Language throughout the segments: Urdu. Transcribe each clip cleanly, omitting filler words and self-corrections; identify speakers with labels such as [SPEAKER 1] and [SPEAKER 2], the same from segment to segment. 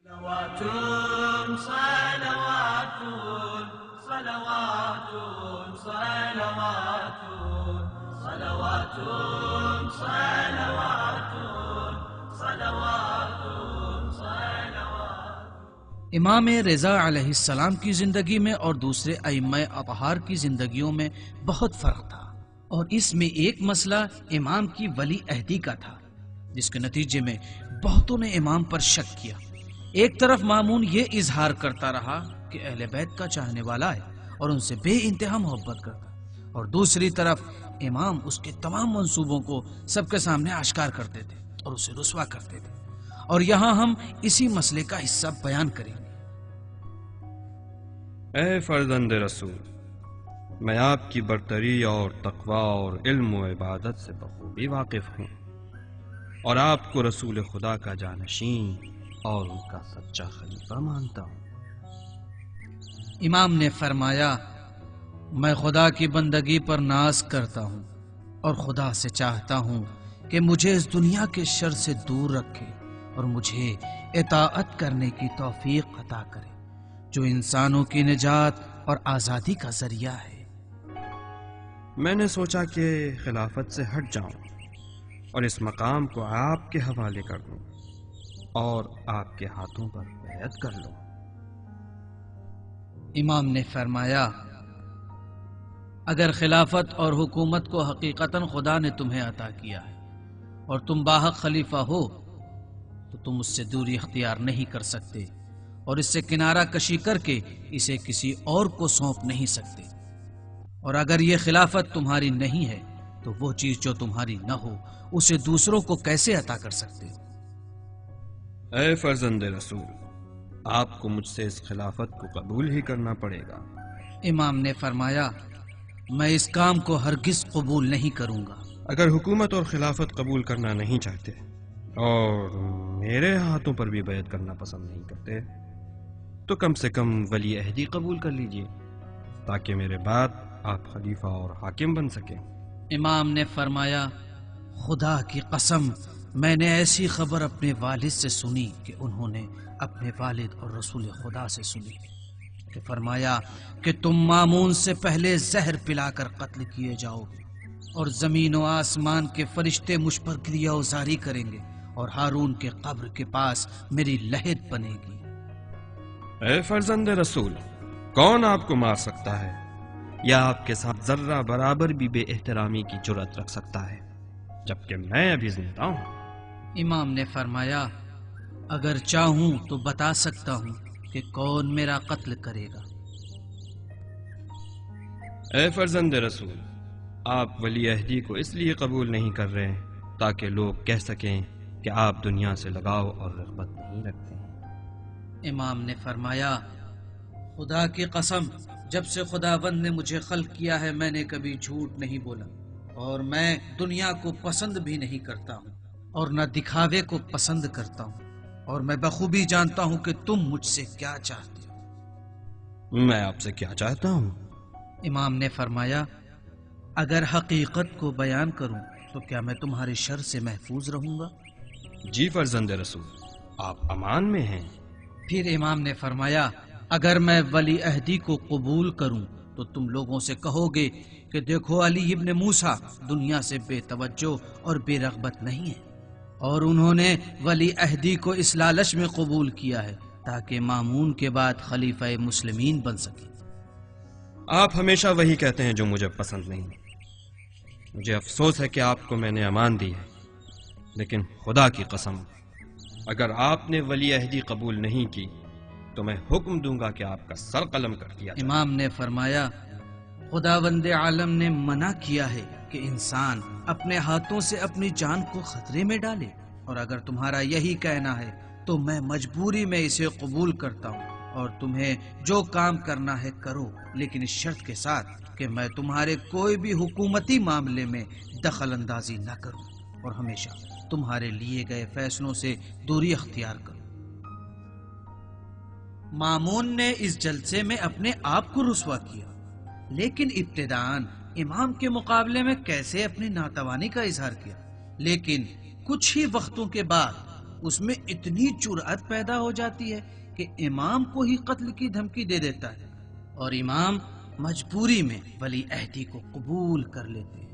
[SPEAKER 1] صلوات صلوات صلوات صلوات صلوات صلوات صلوات صلوات۔
[SPEAKER 2] امام رضا علیہ السلام کی زندگی میں اور دوسرے ائمہ اطہار کی زندگیوں میں بہت فرق تھا، اور اس میں ایک مسئلہ امام کی ولی عہدی کا تھا، جس کے نتیجے میں بہتوں نے امام پر شک کیا۔ ایک طرف مامون یہ اظہار کرتا رہا کہ اہل بیت کا چاہنے والا ہے اور ان سے بے انتہا محبت کرتا ہے، اور دوسری طرف امام اس کے تمام منصوبوں کو سب کے سامنے آشکار کرتے تھے اور اسے رسوا کرتے تھے، اور یہاں ہم اسی مسئلے کا حصہ بیان کریں گے۔
[SPEAKER 3] اے فرزند رسول، میں آپ کی برتری اور تقوی اور علم و عبادت سے بخوبی واقف ہوں، اور آپ کو رسول خدا کا جانشین اور ان کا سچا خلیفہ مانتا ہوں۔
[SPEAKER 2] امام نے فرمایا، میں خدا کی بندگی پر ناز کرتا ہوں اور خدا سے چاہتا ہوں کہ مجھے اس دنیا کے شر سے دور رکھے اور مجھے اطاعت کرنے کی توفیق عطا کرے، جو انسانوں کی نجات اور آزادی کا ذریعہ ہے۔
[SPEAKER 3] میں نے سوچا کہ خلافت سے ہٹ جاؤں اور اس مقام کو آپ کے حوالے کر دوں اور آپ کے ہاتھوں پر بیعت کر لوں۔
[SPEAKER 2] امام نے فرمایا، اگر خلافت اور حکومت کو حقیقتاً خدا نے تمہیں عطا کیا ہے اور تم باحق خلیفہ ہو تو تم اس سے دوری اختیار نہیں کر سکتے اور اس سے کنارہ کشی کر کے اسے کسی اور کو سونپ نہیں سکتے، اور اگر یہ خلافت تمہاری نہیں ہے تو وہ چیز جو تمہاری نہ ہو اسے دوسروں کو کیسے عطا کر سکتے؟
[SPEAKER 3] اے فرزند رسول، آپ کو مجھ سے اس خلافت کو قبول ہی کرنا پڑے گا۔
[SPEAKER 2] امام نے فرمایا، میں اس کام کو ہرگز قبول نہیں کروں گا۔
[SPEAKER 3] اگر حکومت اور خلافت قبول کرنا نہیں چاہتے اور میرے ہاتھوں پر بھی بیعت کرنا پسند نہیں کرتے تو کم سے کم ولی عہدی قبول کر لیجئے، تاکہ میرے بعد آپ خلیفہ اور حاکم بن سکیں۔
[SPEAKER 2] امام نے فرمایا، خدا کی قسم، میں نے ایسی خبر اپنے والد سے سنی کہ انہوں نے اپنے والد اور رسول خدا سے سنی کہ فرمایا کہ تم مامون سے پہلے زہر پلا کر قتل کیے جاؤ گے، اور زمین و آسمان کے فرشتے مجھ پر کریا ازاری کریں گے، اور ہارون کے قبر کے پاس میری لہد بنے گی۔
[SPEAKER 3] اے فرزند رسول، کون آپ کو مار سکتا ہے یا آپ کے ساتھ ذرہ برابر بھی بے احترامی کی جرأت رکھ سکتا ہے جبکہ میں ابھی زندہ ہوں؟
[SPEAKER 2] امام نے فرمایا، اگر چاہوں تو بتا سکتا ہوں کہ کون میرا قتل کرے گا۔
[SPEAKER 3] اے فرزند رسول، آپ ولی عہدی کو اس لیے قبول نہیں کر رہے تاکہ لوگ کہہ سکیں کہ آپ دنیا سے لگاؤ اور رغبت نہیں رکھتے ہیں۔
[SPEAKER 2] امام نے فرمایا، خدا کی قسم، جب سے خداوند نے مجھے خلق کیا ہے میں نے کبھی جھوٹ نہیں بولا، اور میں دنیا کو پسند بھی نہیں کرتا ہوں اور نہ دکھاوے کو پسند کرتا ہوں، اور میں بخوبی جانتا ہوں کہ تم مجھ سے کیا چاہتے ہو۔
[SPEAKER 3] میں آپ سے کیا چاہتا ہوں؟
[SPEAKER 2] امام نے فرمایا، اگر حقیقت کو بیان کروں تو کیا میں تمہارے شر سے محفوظ رہوں گا؟
[SPEAKER 3] جی فرزند رسول، آپ امان میں ہیں۔
[SPEAKER 2] پھر امام نے فرمایا، اگر میں ولی عہدی کو قبول کروں تو تم لوگوں سے کہو گے کہ دیکھو علی ابن موسیٰ دنیا سے بے توجہ اور بے رغبت نہیں ہے، اور انہوں نے ولی عہدی کو اس لالچ میں قبول کیا ہے تاکہ مامون کے بعد خلیفہ مسلمین بن سکے۔
[SPEAKER 3] آپ ہمیشہ وہی کہتے ہیں جو مجھے پسند نہیں۔ مجھے افسوس ہے کہ آپ کو میں نے امان دی ہے، لیکن خدا کی قسم، اگر آپ نے ولی عہدی قبول نہیں کی تو میں حکم دوں گا کہ آپ کا سر قلم کر دیا جائے۔
[SPEAKER 2] امام نے فرمایا، خداوند عالم نے منع کیا ہے کہ انسان اپنے ہاتھوں سے اپنی جان کو خطرے میں ڈالے، اور اگر تمہارا یہی کہنا ہے تو میں مجبوری میں اسے قبول کرتا ہوں، اور تمہیں جو کام کرنا ہے کرو، لیکن اس شرط کے ساتھ کہ میں تمہارے کوئی بھی حکومتی معاملے میں دخل اندازی نہ کروں اور ہمیشہ تمہارے لیے گئے فیصلوں سے دوری اختیار کروں۔ مامون نے اس جلسے میں اپنے آپ کو رسوا کیا، لیکن ابتداً امام کے مقابلے میں کیسے اپنی ناتوانی کا اظہار کیا، لیکن کچھ ہی وقتوں کے بعد اس میں اتنی جرأت پیدا ہو جاتی ہے کہ امام کو ہی قتل کی دھمکی دے دیتا ہے، اور امام مجبوری میں ولی عہدی کو قبول کر لیتے ہیں۔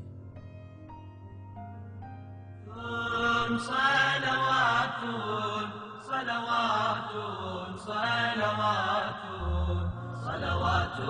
[SPEAKER 1] صلوات صلوات صلوات صلوات